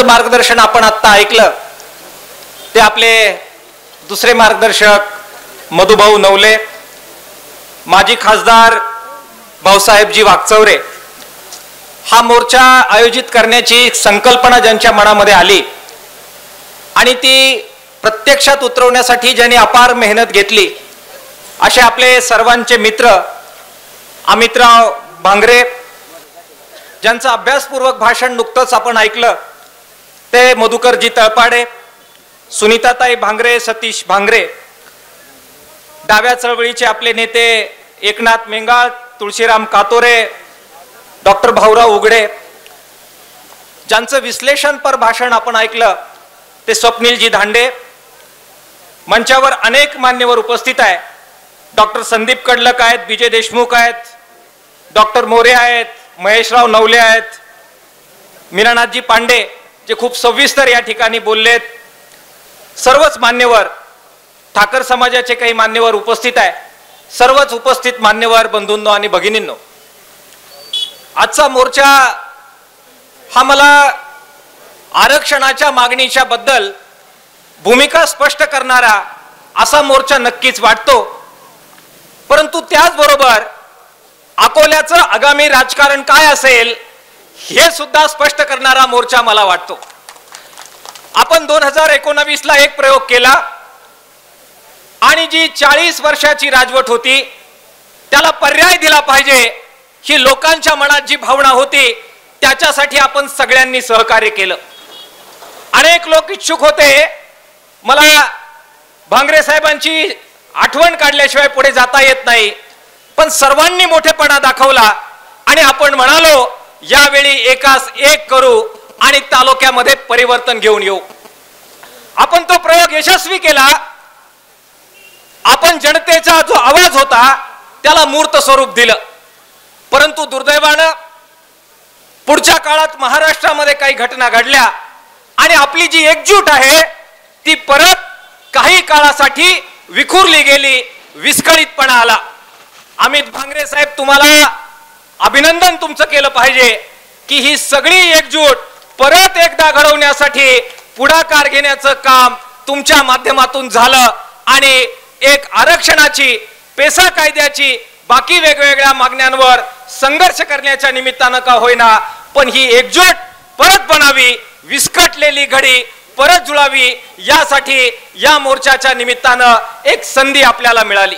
मार्गदर्शन आपण आता ऐकलं ते आपले दुसरे मार्गदर्शक मधुभाऊ नवले, माजी खासदार भाऊसाहेबजी वागचौरे। हा मोर्चा आयोजित करण्याची संकल्पना ज्यांच्या मनामध्ये आली आणि ती प्रत्यक्षात उतरवण्यासाठी ज्यांनी अपार मेहनत घेतली असे आपले सर्वांचे मित्र अमितराव भांगरे, ज्यांचं अभ्यासपूर्वक भाषण नुकतंच आपण ऐकलं ते मधुकरजी तळपाडे, सुनीताताई भांगरे, सतीश भांगरे, डाव्या चळवळीचे आपले नेते एकनाथ मेंगाळ, तुळशीराम कातोरे, डॉक्टर भाऊराव उघडे, ज्यांचं विश्लेषणपर भाषण आपण ऐकलं ते स्वप्नीलजी धांडे। मंचावर अनेक मान्यवर उपस्थित आहे। डॉक्टर संदीप कडलक आहेत, विजय देशमुख आहेत, डॉक्टर मोरे आहेत, महेशराव नवले आहेत, मीनानाथजी पांडे जे खूप सविस्तर या ठिकाणी बोललेत। सर्वच मान्यवर, ठाकर समाजाचे काही मान्यवर उपस्थित आहे। सर्वच उपस्थित मान्यवर बंधूंनो आणि भगिनींनो, आजचा मोर्चा हा मला आरक्षणाच्या मागणीच्या बद्दल भूमिका स्पष्ट करणारा असा मोर्चा नक्कीच वाटतो, परंतु त्याचबरोबर अकोल्याचं आगामी राजकारण काय असेल हे सुद्धा स्पष्ट करणारा मोर्चा मला वाटतो। आपण 2019 ला एक प्रयोग केला आणि जी 40 वर्षाची राजवट होती त्याला पर्याय दिला पाहिजे ही लोकांच्या मनात जी भावना होती त्याच्यासाठी आपण सगळ्यांनी सहकार्य केलं। अनेक लोक इच्छुक होते, मला भांगरे साहेबांची आठवण काढल्याशिवाय पुढे जाता येत नाही, पण सर्वांनी मोठेपणा दाखवला आणि आपण म्हणालो यावेळी एकास एक करू आणि तालुक्यामध्ये परिवर्तन घेऊन येऊ। आपण तो प्रयोग यशस्वी केला। आपण जनतेचा जो आवाज होता त्याला मूर्त स्वरूप दिलं, परंतु दुर्दैवानं पुढच्या काळात महाराष्ट्रामध्ये काही घटना घडल्या आणि आपली जी एकजूट आहे ती परत काही काळासाठी विखुरली गेली, विस्कळीतपणा आला। अमित भांगरे साहेब, तुम्हाला अभिनंदन तुमचं केलं पाहिजे की ही सगळी एकजूट परत एकदा घडवण्यासाठी पुढाकार घेण्याचं काम तुमच्या माध्यमातून झालं आणि एक आरक्षणाची, पेसा कायद्याची, बाकी वेगवेगळ्या मागण्यांवर संघर्ष करण्याच्या निमित्तानं का होईना पण ही एकजूट परत बनावी, विस्कटलेली घडी परत जुळावी यासाठी या मोर्चाच्या निमित्तानं एक संधी आपल्याला मिळाली।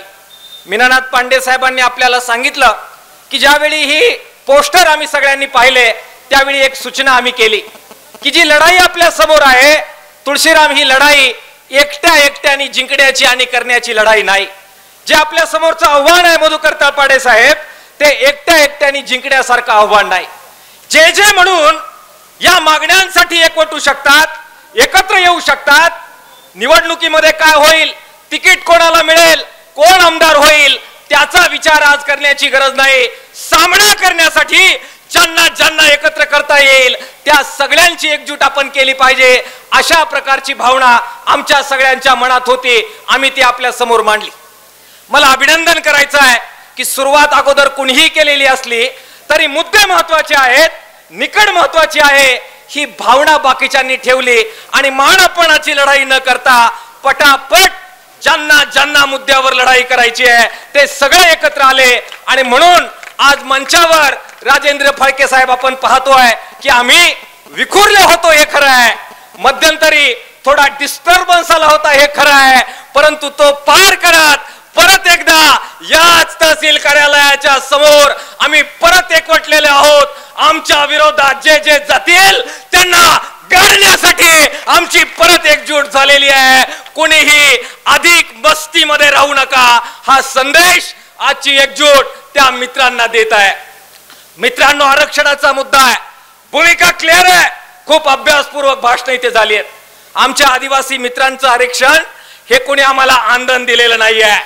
मीनानाथ पांडे साहेबांनी आपल्याला सांगितलं की ज्यावेळी ही पोस्टर आम्ही सगळ्यांनी पाहिले त्यावेळी एक सूचना आम्ही केली की जी लढाई आपल्या समोर आहे तुळशीराम, ही लढाई एकट्याने जिंकण्याची आणि करण्याची लढाई नाही। जे आपल्या समोरचं आव्हान आहे मधुकर तळपाडे साहेब, ते एकट्याने जिंकण्यासारखं आव्हान नाही। जे जे म्हणून या मागण्यांसाठी एकवटू शकतात, एकत्र येऊ शकतात, निवडणुकीमध्ये काय होईल, तिकीट कोणाला मिळेल, कोण आमदार होईल त्याचा विचार आज करण्याची गरज नाही। सामना करण्यासाठी ज्यांना ज्यांना एकत्र करता येईल त्या सगळ्यांची एकजूट आपण केली पाहिजे अशा प्रकारची भावना आमच्या सगळ्यांच्या मनात होती। आम्ही ती आपल्या समोर मांडली। मला अभिनंदन करायचं आहे की सुरुवात अगोदर कुणीही केलेली असली तरी मुद्दे महत्वाचे आहेत, निकड महत्वाची आहे, ही भावना बाकीच्यांनी ठेवली आणि मानपणाची लढाई न करता पटापट ज्यांना ज्यांना मुद्द्यावर लढाई करायची आहे ते सगळे एकत्र आले आणि म्हणून आज मंचावर राजेंद्र फळके साहेब आपण पाहतोय की आम्ही विखुरले होतो हे खरं आहे, मध्यंतरी थोडा डिस्टर्बन्स आला होता हे खरं आहे, परंतु तो पार करत परत एकदा याच तहसील कार्यालयाच्या समोर आम्ही परत एकवटलेले आहोत। आमच्या विरोधात जे जे जातील त्यांना गाडण्यासाठी आमची परत एकजूट झालेली आहे। कोणीही अधिक मस्तीमध्ये राहू नका हा संदेश आजची एकजूट त्या मित्रांना देत आहे। मित्रांनो, आरक्षणाचा मुद्दा आहे, भूमिका क्लिअर आहे, खूप अभ्यासपूर्वक भाषण इथे झाली आहेत। आमच्या आदिवासी मित्रांचं आरक्षण हे कोणी आम्हाला आंदोलन दिलेलं नाही आहे,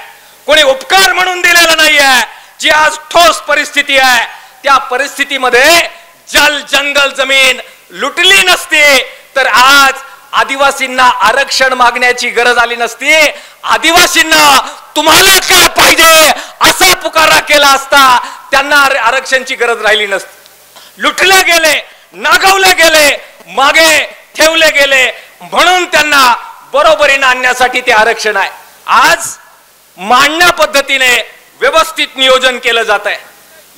कोणी उपकार म्हणून दिलेलं नाही आहे। जी आज ठोस परिस्थिती आहे त्या परिस्थितीमध्ये जल जंगल जमीन लुटली नसती तर आज आदिवासींना आरक्षण मागण्याची गरज आली नसती। आदिवासींना तुम्हाला काय पाहिजे असा पुकारा केला असता, त्यांना आरक्षणाची गरज राहिली नसती। लुटले गेले, नागवले गेले, मागे ठेवले गेले म्हणून त्यांना बरोबरीने आणण्यासाठी ते आरक्षण आहे. आज मांडण्या पद्धतीने व्यवस्थित नियोजन केलं जात आहे.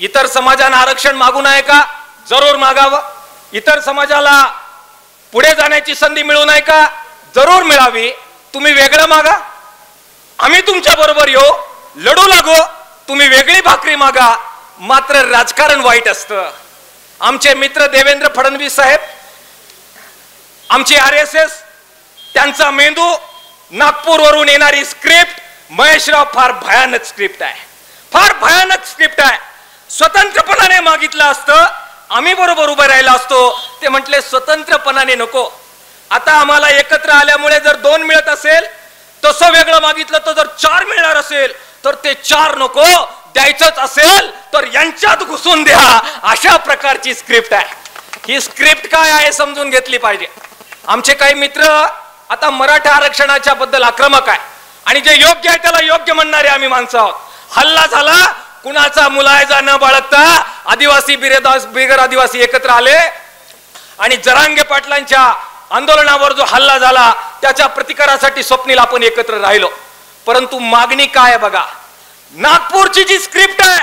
इतर समाजांना आरक्षण मागू नये का? जरूर मागावं. इतर समाजाला पुढे जाण्याची संधी मिळू नये का? जरूर मिळावी. तुम्ही वेगळं मागा, आम्ही तुमच्या बरोबर येऊ, लढू लागो. तुम्ही वेगळी भाकरी मागा. मात्र राजकारण वाईट असतं. आमचे मित्र देवेंद्र फडणवीस साहेब, आमचे RSS, त्यांचा मेंदू, नागपूरवरून येणारी स्क्रिप्ट, महेशराव फार भयानक स्क्रिप्ट आहे, फार भयानक स्क्रिप्ट आहे. स्वतंत्रपणाने मागितलं असतं, आम्ही बरोबर उभे राहिलो असतो. ते म्हटले स्वतंत्रपणाने नको. आता आम्हाला एकत्र आल्यामुळे जर 2 मिळत असेल, तसं वेगळं मागितलं तर जर 4 मिळणार असेल तर ते 4 नको, द्यायचंच असेल तर यांच्यात घुसून द्या. अशा प्रकारची स्क्रिप्ट आहे. ही स्क्रिप्ट काय आहे समजून घेतली पाहिजे. आमचे काही मित्र आता मराठा आरक्षणाच्या बद्दल आक्रमक आहे आणि जे योग्य आहे त्याला योग्य म्हणणारे आम्ही माणसं आहोत. हल्ला झाला, कुणाचा मुलायजा न बाळगता आदिवासी बिगर आदिवासी एकत्र आले आणि जरांगे पाटलांच्या आंदोलनावर जो हल्ला झाला त्याच्या प्रतिकारासाठी स्वप्नील आपण एकत्र राहिलो. परंतु मागणी काय आहे बघा. नागपूरची जी स्क्रिप्ट आहे,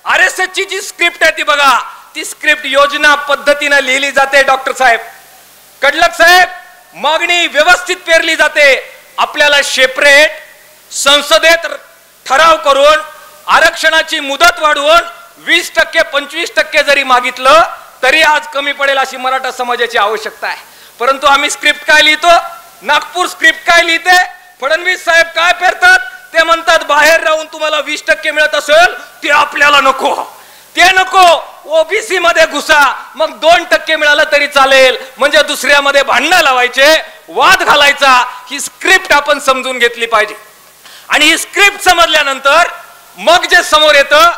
RSS ची जी स्क्रिप्ट आहे ती बघा. ती स्क्रिप्ट योजना पद्धतीने लिहिली जाते. डॉक्टर साहेब, कडलक साहेब, मागणी व्यवस्थित पेरली जाते. आपल्याला सेपरेट संसदेत ठराव करून आरक्षणाची मुदत वाढवून 20% 25% जरी मागितलं तरी आज कमी पडेल अशी मराठा समाजाची आवश्यकता आहे. परंतु आम्ही स्क्रिप्ट काय लिहितो, नागपूर स्क्रिप्ट काय लिहिते, फडणवीस साहेब काय पेरतात, ते म्हणतात बाहेर राहून तुम्हाला 20% मिळत असेल ते आपल्याला नको, ते नको, ओबीसी मध्ये घुसा, मग 2% मिळालं तरी चालेल. म्हणजे दुसऱ्यामध्ये भांडणं लावायचे, वाद घालायचा. ही स्क्रिप्ट आपण समजून घेतली पाहिजे. आणि ही स्क्रिप्ट समजल्यानंतर मग जे समोर येतं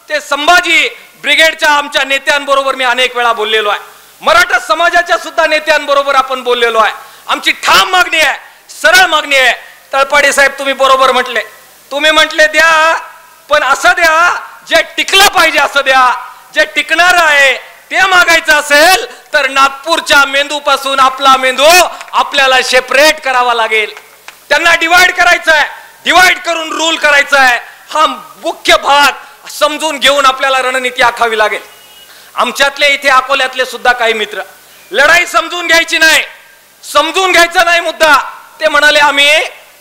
ते संभाजी ब्रिगेडच्या आमच्या नेत्यांबरोबर मी अनेक वेळा बोललेलो आहे. मराठा समाजाच्या सुद्धा नेत्यांबरोबर आपण बोललेलो आहे. आमची ठाम मागणी आहे, सरळ मागणी आहे. तळपाडे साहेब, तुम्ही बरोबर म्हटले, तुम्ही म्हटले द्या, पण असं द्या जे टिकलं पाहिजे, असं द्या. जे टिकणार आहे ते मागायचं असेल तर नागपूरच्या मेंदूपासून आपला मेंदू आपल्याला सेपरेट करावा लागेल. त्यांना डिवाइड करायचं आहे, डिवाइड करून रूल करायचा आहे. हा मुख्य भाग समजून घेऊन आपल्याला रणनीती आखावी लागेल. आमच्यातले इथे अकोल्यातले सुद्धा काही मित्र, लढाई समजून घ्यायची नाही, समजून घ्यायचा नाही मुद्दा. ते म्हणाले आम्ही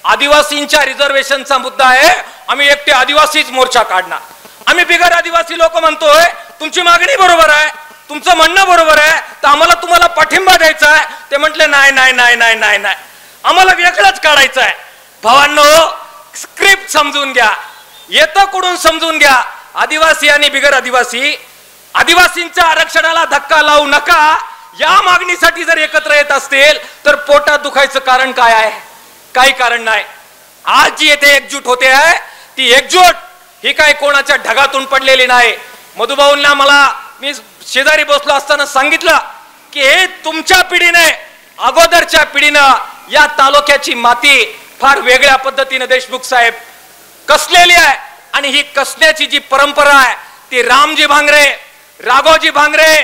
आदिवासींच्या रिझर्वेशनचा मुद्दा आहे, आम्ही एकटे आदिवासीच मोर्चा काढणार. आम्ही बिगर आदिवासी लोक म्हणतोय तुमची मागणी बरोबर आहे, तुमचं म्हणणं बरोबर आहे, तर आम्हाला तुम्हाला पाठिंबा द्यायचा आहे. ते म्हटले नाही नाही नाही नाही नाही नाही, आम्हाला वेगळंच काढायचं आहे. भावांनो, स्क्रिप्ट समजून घ्या, येतं कुठून समजून घ्या. आदिवासी आणि बिगर आदिवासी, आदिवासींच्या आरक्षणाला धक्का लावू नका या मागणीसाठी जर एकत्र येत असतील तर पोटात दुखायचं कारण काय आहे? काही कारण नाही. आज जी येथे एकजूट होते आहे ती एकजूट ही काय कोणाच्या ढगातून पडलेली नाही. मधुभाऊंना मला मी शेजारी बसलो असताना सांगितलं की हे तुमच्या पिढीने, अगोदरच्या पिढीनं या तालुक्याची माती फार वेगळ्या पद्धतीने देशमुख साहेब कसलेली आहे. आणि ही कसण्याची जी परंपरा आहे ती रामजी भांगरे, राघोजी भांगरे,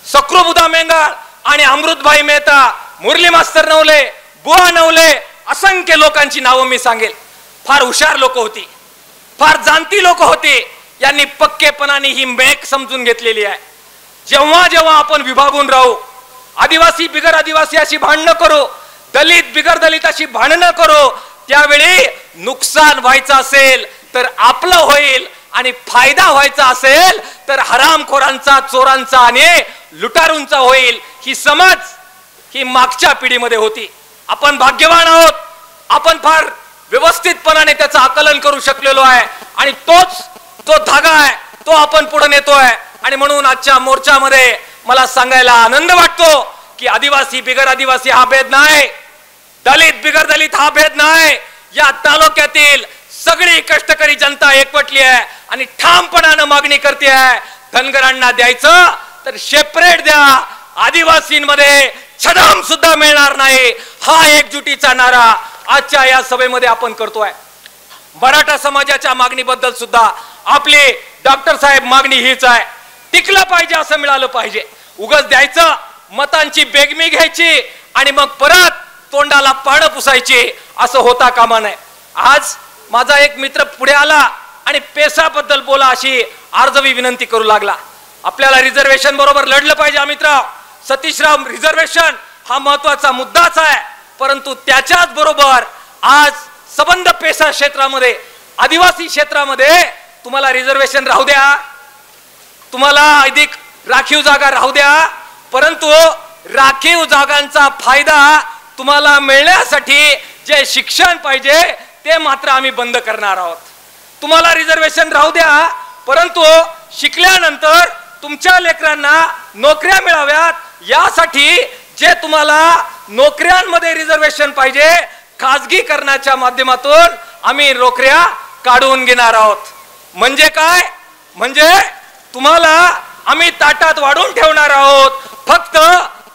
सकृबुदा मेंगाळ आणि अमृतभाई मेहता, मुरली मास्तर नवले, बुवा नवले, असंख्य लोकांची नावं मी सांगेल. फार हुशार लोक होती, फार जाणती लोक होती. यांनी पक्केपणाने ही मेक समजून घेतलेली आहे. जेव्हा जेव्हा आपण विभागून राहू, आदिवासी बिगर आदिवासी अशी भांडणं करू, दलित बिगर दलित अशी भांडणं करू, त्यावेळी नुकसान व्हायचं असेल तर आपलं होईल आणि फायदा व्हायचा असेल तर हरामखोरांचा, चोरांचा आणि लुटारूंचा होईल. ही समज ही मागच्या पिढीमध्ये होती. आपण भाग्यवान आहोत, आपण फार व्यवस्थितपणाने त्याचं आकलन करू शकलेलो आहे आणि तोच तो धागा आहे, तो आपण पुढे नेतोय. आणि म्हणून आजच्या मोर्चामध्ये मला सांगायला आनंद वाटतो की आदिवासी बिगर आदिवासी हा भेद नाही, दलित बिगर दलित हा भेद नाही. या तालुक्यातील सगळी कष्टकरी जनता एकवटली आहे आणि ठामपणाने मागणी करते आहे. धनगरांना द्यायचं तर सेपरेट द्या, आदिवासींमध्ये छदाम सुद्धा मिळणार नाही. हा एकजुटीचा नारा आजच्या या सभेमध्ये आपण करतोय. मराठा समाजाच्या मागणीबद्दल सुद्धा आपली डॉक्टर साहेब मागणी हीच आहे, टिकलं पाहिजे, असं मिळालं पाहिजे. उगाच द्यायचं मतांची बेगमी घ्यायची आणि मग परत तोंडाला पानं पुसायची, असं होता कामा नये. आज माझा एक मित्र पुढे आला आणि पेसाबद्दल बोला अशी आर्जवी विनंती करू लागला. आपल्याला रिझर्वेशन बरोबर लढलं पाहिजे मित्र. सतीशराव, रिझर्वेशन हा महत्वाचा मुद्दाच आहे, परंतु त्याच्याच बरोबर आज सबंध पेसा क्षेत्रामध्ये, आदिवासी क्षेत्रामध्ये तुम्हाला रिझर्वेशन राहू द्या, तुम्हाला अधिक राखीव जागा राहू द्या, परंतु राखीव जागांचा फायदा तुम्हाला मिळण्यासाठी जे शिक्षण पाहिजे ते मात्र आम्ही बंद करणार आहोत. तुम्हाला रिझर्वेशन राहू द्या, परंतु शिकल्यानंतर तुमच्या लेकरांना नोकऱ्या मिळाव्यात यासाठी जे तुम्हाला नोकऱ्यांमध्ये रिझर्वेशन पाहिजे, खाजगीकरणाच्या माध्यमातून आम्ही नोकऱ्या काढून घेणार आहोत. म्हणजे काय? म्हणजे तुम्हाला आम्ही ताटात वाढून ठेवणार आहोत, फक्त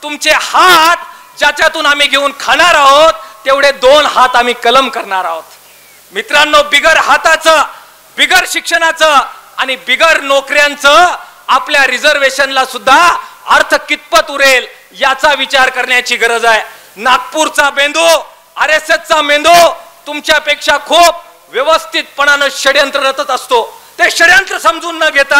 तुमचे हात ज्याच्यातून आम्ही घेऊन खाणार आहोत तेवढे 2 हात आम्ही कलम करणार आहोत. मित्रांनो, बिगर हाताचं, बिगर शिक्षणाचं आणि बिगर नोकऱ्यांचं आपल्या रिझर्वेशनला सुद्धा अर्थ कितपत उरेल याचा विचार करण्याची गरज आहे. नागपूरचा मेंदू, RSSचा मेंदू तुमच्यापेक्षा खूप व्यवस्थितपणानं षड्यंत्र रचत असतो. ते षड्यंत्र समजून न घेता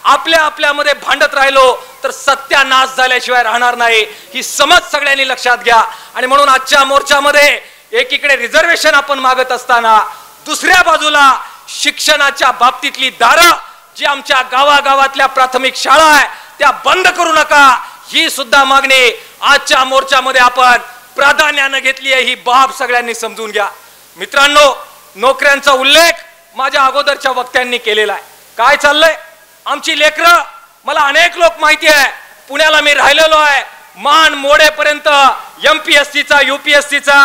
आपल्यामध्ये भांडत राहिलो तर सत्यानाश झाल्याशिवाय राहणार नाही, ही समज सगळ्यांनी लक्षात घ्या. आणि म्हणून आजच्या मोर्चामध्ये एकीकडे रिझर्वेशन आपण मागत असताना दुसऱ्या बाजूला शिक्षणाच्या बाबतीतली दारं जी आमच्या गावागावातल्या प्राथमिक शाळा आहे त्या बंद करू नका, ही सुद्धा मागणी आजच्या मोर्चामध्ये आपण प्राधान्याने घेतली आहे. ही बाब सगळ्यांनी समजून घ्या. मित्रांनो, नोकऱ्यांचा उल्लेख माझ्या अगोदरच्या वक्त्यांनी केलेला आहे. काय चाललंय? आमची लेकरं, मला अनेक लोक माहिती आहे, पुण्याला मी राहिलेलो आहे, मान मोडेपर्यंत MPSCचा UPSCचा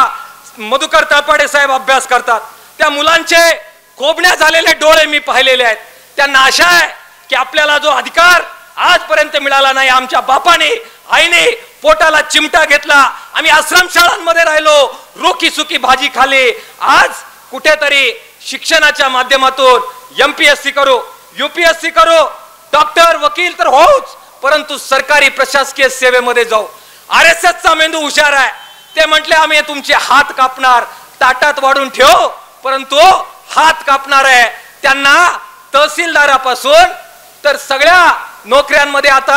मधुकर तळपाडे साहेब अभ्यास करतात. त्या मुलांचे कोबण्या झालेले डोळे मी पाहिलेले आहेत. त्यांना आशा आहे की आपल्याला जो अधिकार आजपर्यंत मिळाला नाही, आमच्या बापाने आईने पोटाला चिमटा घेतला, आम्ही आश्रमशाळांमध्ये राहिलो, रोखी सुकी भाजी खाली, आज कुठेतरी शिक्षणाच्या माध्यमातून MPSC करू, UPSC करू, डॉक्टर वकील तर होऊच, परंतु सरकारी प्रशासकीय सेवेमध्ये जाऊ. RSSचा मेंदू हुशार आहे. ते म्हटले आम्ही तुमचे हात कापणार, ताटात वाढून ठेव, परंतु हात कापणार आहे. त्यांना तहसीलदारापासून तर सगळ्या नोकऱ्यांमध्ये आता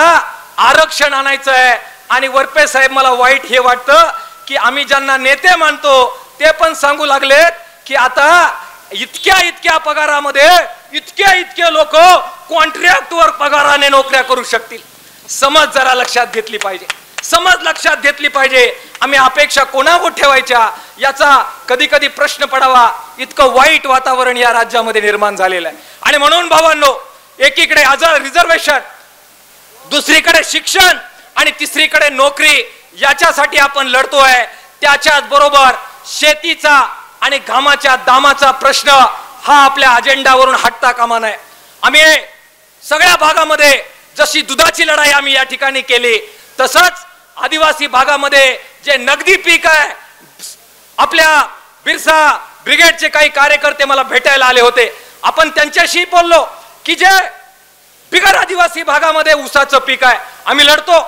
आरक्षण आणायचं आहे. आणि वरपे साहेब, मला वाईट हे वाटतं की आम्ही ज्यांना नेते मानतो ते पण सांगू लागलेत की आता इतक्या पगारामध्ये इतके लोक कॉन्ट्रॅक्टवर पगाराने नोकऱ्या करू शकतील. समज जरा लक्षात घेतली पाहिजे, समज लक्षात घेतली पाहिजे. आम्ही अपेक्षा कोणावर ठेवायच्या याचा कधी कधी प्रश्न पडावा, इतकं वाईट वातावरण या राज्यामध्ये निर्माण झालेलं आहे. आणि म्हणून भावांनो, एकीकडे रिझर्वेशन, दुसरीकडे शिक्षण आणि तिसरीकडे नोकरी, याच्यासाठी आपण लढतोय. त्याच्याच बरोबर शेतीचा आणि घामाच्या दामाचा प्रश्न हा आपल्या अजेंडावरून हटता कामा नये. आम्ही सगळ्या भागामध्ये जशी दुधाची लढाई आम्ही या ठिकाणी केली, तसंच आदिवासी भागामध्ये जे नगदी पीक आहे, आपल्या बिरसा ब्रिगेडचे काही कार्यकर्ते मला भेटायला आले होते. आपण त्यांच्याशी बोललो की जे बिगर आदिवासी भागामध्ये ऊसाचं पीक आहे आम्ही लढतो,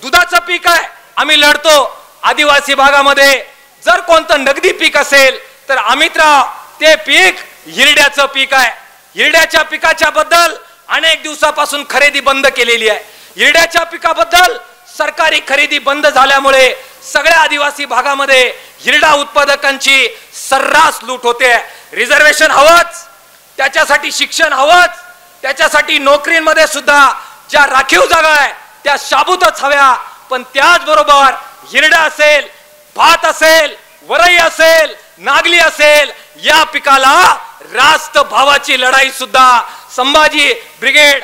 दुधाचं पीक आहे आम्ही लढतो. आदिवासी भागामध्ये जर कोणतं नगदी पीक असेल तर अमितराव, ते पीक हिरड्याचं पीक आहे. हिरड्याच्या पिकाच्या बद्दल अनेक दिवसापासून खरेदी बंद केलेली आहे. हिरड्याच्या पिकाबद्दल सरकारी खरेदी बंद झाल्यामुळे सगळ्या आदिवासी भागामध्ये हिरडा उत्पादकांची सर्रास लूट होते. रिझर्वेशन हवंच, त्याच्यासाठी शिक्षण हवंच, त्याच्यासाठी नोकरीमध्ये सुद्धा ज्या राखीव जागा आहे त्या शाबूतच हव्या. पण त्याचबरोबर हिरडा असेल, भात असेल, वरई असेल, नागली असेल, या पिकाला रास्त भावाची लढाई सुद्धा संभाजी ब्रिगेड,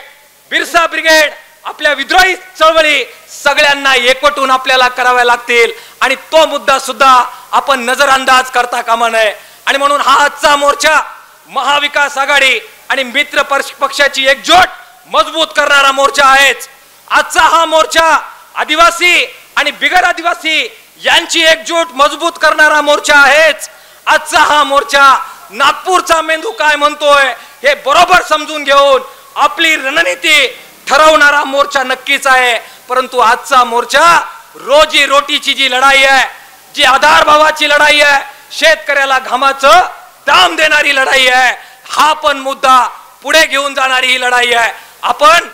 बिरसा ब्रिगेड, आपल्या विद्रोही चळवळी सगळ्यांना एकवटून आपल्याला कराव्या लागतील. आणि तो मुद्दा सुद्धा आपण नजरअंदाज करता कामा नये. आणि म्हणून हा आजचा मोर्चा महाविकास आघाडी आणि मित्र पक्षाची एकजूट मजबूत करणारा मोर्चा आहेच. आजचा हा मोर्चा आदिवासी आणि बिगर आदिवासी यांची एकजूट मजबूत करणारा मोर्चा आहेच. आजचा हा मोर्चा नागपूरचा मेंदू काय म्हणतोय हे बरोबर समजून घेऊन आपली रणनीती ठरवणारा मोर्चा नक्कीच आहे. परंतु आजचा मोर्चा रोजी रोटीची जी लढाई आहे, जी आधार भावाची लढाई आहे, शेतकऱ्याला घामाचं दाम देणारी लढाई आहे, हा पण मुद्दा पुढे घेऊन जाणारी ही लढाई आहे. आपण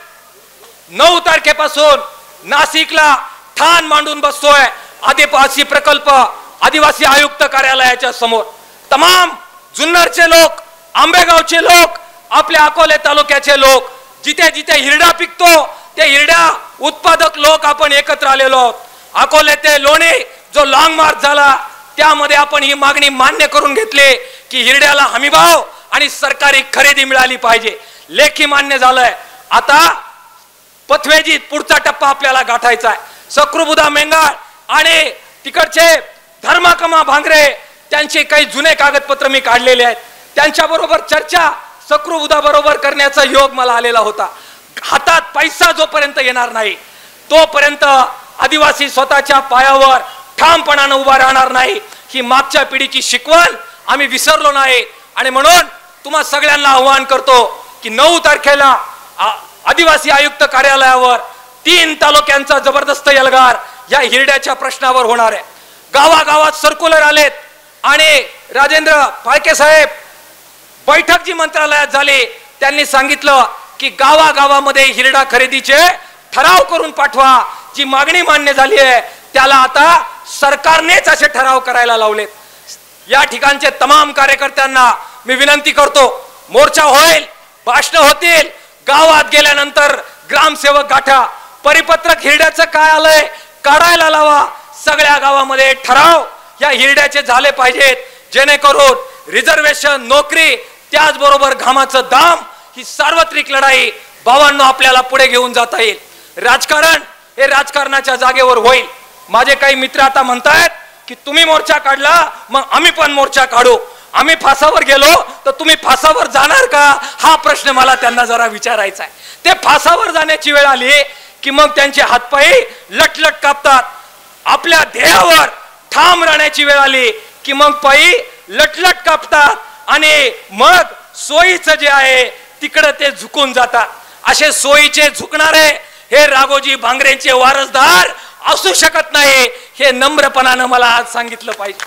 9 तारखेपासून नाशिकला ठाण मांडून बसतोय. आदिवासी प्रकल्प आदिवासी आयुक्त कार्यालयाच्या समोर तमाम जुन्नरचे लोक, आंबेगावचे लोक, आपल्या अकोले तालुक्याचे लोक, जिथे जिथे हिरडा पिकतो ते हिरडा उत्पादक लोक आपण एकत्र आलेलो आहोत. अकोले ते लोणी जो लॉंग मार्च झाला त्यामध्ये आपण ही मागणी मान्य करून घेतली की हिरड्याला हमीभाव आणि सरकारी खरेदी मिळाली पाहिजे. लेखी मान्य झालंय. आता पथवेजीत पुढचा टप्पा आपल्याला गाठायचा आहे. सकृबुदा मेंगाळ आणि तिकडचे धर्माकमा भांगरे त्यांचे काही जुने कागदपत्र मी काढलेले आहेत. त्यांच्या बरोबर चर्चा सकृबुदा बरोबर करण्याचा योग मला आलेला होता. हातात पैसा जोपर्यंत येणार नाही तोपर्यंत आदिवासी स्वतःच्या पायावर ठामपणाने उभा राहणार नाही. ही मागच्या पिढीची शिकवण आम्ही विसरलो नाही. आणि म्हणून तुम्हा सगळ्यांना आव्हान करतो की 9 तारखेला आदिवासी आयुक्त कार्यालयावर 3 तालुक्यांचा जबरदस्त एल्गार या हिरड्याच्या प्रश्नावर होणार आहे. गावागावात सर्क्युलर आलेत आणि राजेंद्र फाळके साहेब बैठक जी मंत्रालयात झाली त्यांनी सांगितलं की गावागावामध्ये हिरडा खरेदीचे ठराव करून पाठवा. जी मागणी मान्य झाली आहे त्याला आता सरकारनेच असे ठराव करायला लावलेत. या ठिकाणचे तमाम कार्यकर्त्यांना मी विनंती करतो, मोर्चा होईल, भाषण होतील, गावात गेल्यानंतर ग्रामसेवक गाठा, परिपत्रक हिरड्याचं काय आलंय काढायला लावा. सगळ्या गावामध्ये ठराव या हिरड्याचे झाले पाहिजेत, जेणेकरून रिझर्वेशन, नोकरी, त्याचबरोबर घामाचं दाम ही सार्वत्रिक लढाई भावांनो आपल्याला पुढे घेऊन जाता येईल. राजकारण हे राजकारणाच्या जागेवर होईल. माझे काही मित्र आता म्हणतायत की तुम्ही मोर्चा काढला मग आम्ही पण मोर्चा काढू, आम्ही फासावर गेलो तर तुम्ही फासावर जाणार का, हा प्रश्न मला त्यांना जरा विचारायचा आहे. ते फासावर जाण्याची वेळ आली की मग त्यांचे हातपाय लटलट कापतात. आपल्या ध्येयावर ठाम राहण्याची वेळ आली की मग पायी लटलट कापतात आणि मग सोयीचं जे आहे तिकडे ते झुकून जातात. असे सोयीचे झुकणारे हे राघोजी भांगरेंचे वारसदार असू शकत नाही, हे नम्रपणाने मला आज सांगितलं पाहिजे.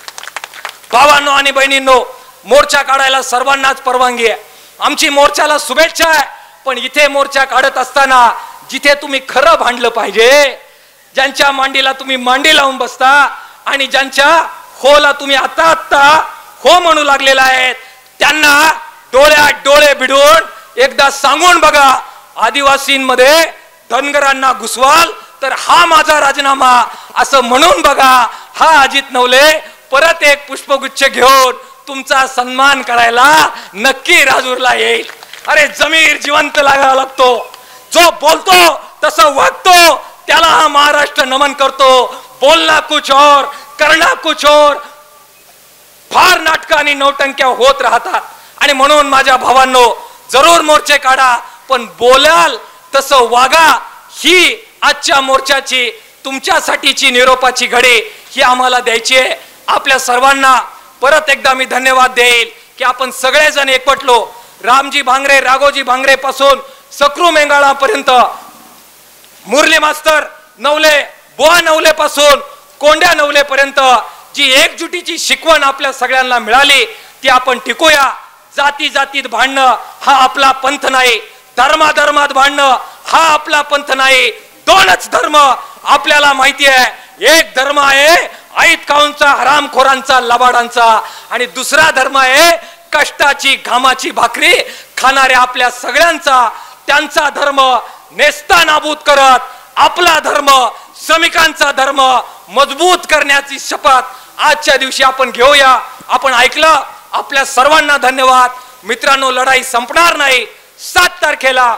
भावांनो आणि बहिणींनो, मोर्चा काढायला सर्वांनाच परवानगी आहे. आमची मोर्चाला शुभेच्छा आहे. पण इथे मोर्चा काढत असताना जिथे तुम्ही खरं भांडलं पाहिजे, ज्यांच्या मांडीला तुम्ही मांडी लावून बसता आणि ज्यांच्या होला तुम्ही आता आत्ता हो म्हणू लागलेला आहेत, त्यांना डोळ्यात डोळे भिडून एकदा सांगून बघा, आदिवासींमध्ये धनगरांना घुसवाल तर हा माझा राजीनामा असं म्हणून बघा. हा अजित नवले परत एक पुष्पगुच्छ घेऊन तुमचा सन्मान करायला नक्की राजूरला येईल. अरे जमीर जिवंत लागावा लागतो. जो बोलतो तसं वागतो त्याला हा महाराष्ट्र नमन करतो. बोलना कुछ और करना कुछ और, फार नाटक आणि नौटंक्या होत राहतात. आणि म्हणून माझ्या भावांनो, जरूर मोर्चे काढा पण बोलाल तसं वागा. ही आजच्या मोर्चाची तुमच्यासाठीची निरोपाची घडी ही आम्हाला द्यायची आहे. आपल्या सर्वांना परत एकदा मी धन्यवाद देईल की आपण सगळेजण एकवटलो. रामजी भांगरे, राघोजी भांगरे पासून सक्रू मेंगाळापर्यंत, मुरली मास्तर नवले, बुवा नवले पासून कोंड्या नवले पर्यंत जी एकजुटीची शिकवण आपल्या सगळ्यांना मिळाली ती आपण टिकूया. जाती जातीत भांडणं हा आपला पंथ नाही, धर्माधर्मात भांडणं हा आपला पंथ नाही. दोनच धर्म आपल्याला माहिती आहे. एक धर्म आहे ऐत खाऊंचा, हरामखोरांचा, लबाडांचा, आणि दुसरा धर्म आहे कष्टाची घामाची भाकरी खाणाऱ्या आपल्या सगळ्यांचा. त्यांचा धर्म नेस्ता नाबूद करत आपला धर्म, श्रमिकांचा धर्म मजबूत करण्याची शपथ आजच्या दिवशी आपण घेऊया. आपण ऐकलं. आपल्या सर्वांना धन्यवाद. मित्रांनो, लढाई संपणार नाही. 7 तारखेला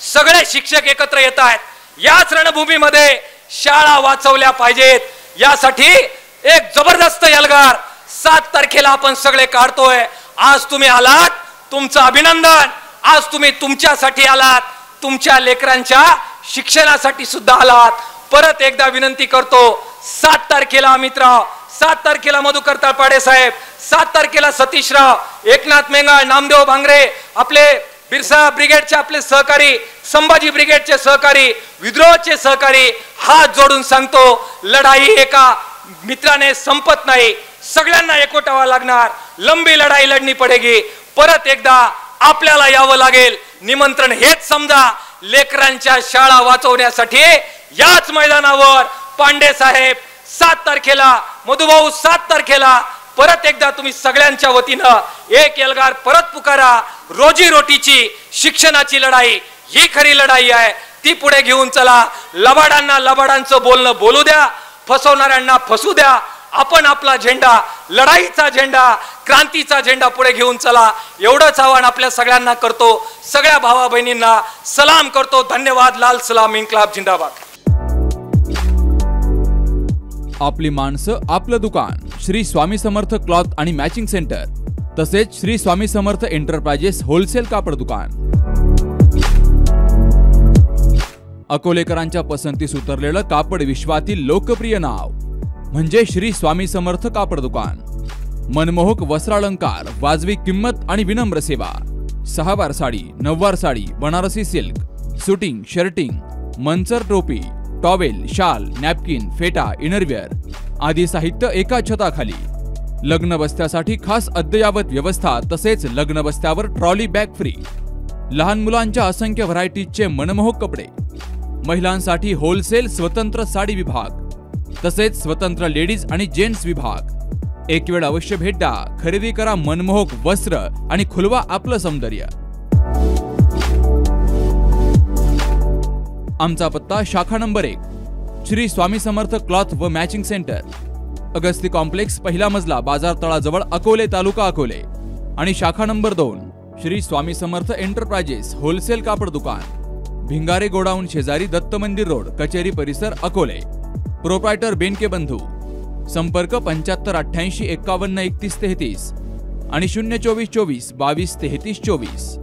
सगळे शिक्षक एकत्र येत आहेत. याच रणभूमीमध्ये शाळा वाचवल्या पाहिजेत. यासाठी एक जबरदस्त एल्गार 7 तारखेला आपण सगळे काढतोय. आज तुम्ही आलात, तुमचं अभिनंदन. आज तुम्ही तुमच्यासाठी आलात, तुमच्या लेकरांच्या शिक्षणासाठी सुद्धा आलात. परत एकदा विनंती करतो, 7 तारखेला अमितराव, 7 तारखेला मधुकर तळपाडे साहेब, 7 तारखेला सतीशराव, एकनाथ मेंगाळ, नामदेव भांगरे, आपले बिरसा ब्रिगेडचे आपले सहकारी, संभाजी ब्रिगेडचे सहकारी, विद्रोहाचे सहकारी, हात जोडून सांगतो, लढाई एका मित्राने संपत नाही, सगळ्यांना एकवटावा लागणार, लंबी लढाई लढणी पडेगी, परत एकदा आपल्याला यावं लागेल. निमंत्रण हेच समजा, लेकरांच्या शाळा वाचवण्यासाठी याच मैदानावर पांडे साहेब 7 तारखेला, मधुभाऊ 7 तारखेला परत एकदा तुम्ही सगळ्यांच्या वतीनं एक एल्गार परत पुकारा. रोजी रोटीची, शिक्षणाची लढाई ही खरी लढाई आहे, ती पुढे घेऊन चला. लबाडांना लबाडांचं बोलणं बोलू द्या, फसवणाऱ्यांना फसू द्या. आपण आपला झेंडा, लढाईचा झेंडा, क्रांतीचा झेंडा पुढे घेऊन चला. एवढंच आव्हान आपल्या सगळ्यांना करतो. सगळ्या भावा बहिणींना सलाम करतो. धन्यवाद. लाल सलाम, इन्क्लाब जिंदाबाद. आपली माणसं, आपलं दुकान. श्री स्वामी समर्थ क्लॉथ आणि मॅचिंग सेंटर, तसेच श्री स्वामी समर्थ एंटरप्राइजेस होलसेल कापड दुकान. अकोलेकरांच्या पसंतीस उतरलेलं कापड विश्वातील लोकप्रिय नाव म्हणजे श्री स्वामी समर्थ कापड दुकान. मनमोहक वस्त्रालंकार, वाजवी किंमत आणि विनम्र सेवा. 6 वार साडी, 9 वार sari, Banarasi silk, suiting, shirting, Manchar टोपी, टॉवेल, शाल, नॅपकिन, फेटा, इनरवेअर आदी साहित्य एका छताखाली. लग्न बस्त्यासाठी खास अद्ययावत व्यवस्था, तसेच लग्न बस्त्यावर ट्रॉली बॅग फ्री. लहान मुलांच्या असंख्य व्हरायटीजचे मनमोहक कपडे. महिलांसाठी होलसेल स्वतंत्र साडी विभाग, तसेच स्वतंत्र लेडीज आणि जेंट्स विभाग. एक वेळ अवश्य भेट द्या. खरेदी करा मनमोहक वस्त्र आणि खुलवा आपलं सौंदर्य. आमचा पत्ता शाखा नंबर 1, श्री स्वामी समर्थ क्लॉथ व मॅचिंग सेंटर, अगस्ती कॉम्प्लेक्स, पहिला मजला, बाजार तळाजवळ, अकोले, तालुका अकोले. आणि शाखा number 2, Shri Swami Samarth enterprises wholesale कापड दुकान, भिंगारे गोडाऊन शेजारी, दत्त मंदिर रोड, कचेरी परिसर, अकोले. प्रोप्रायटर बेनके बंधू. संपर्क 75 88 51 31 33 आणि 024 24 22 33 24.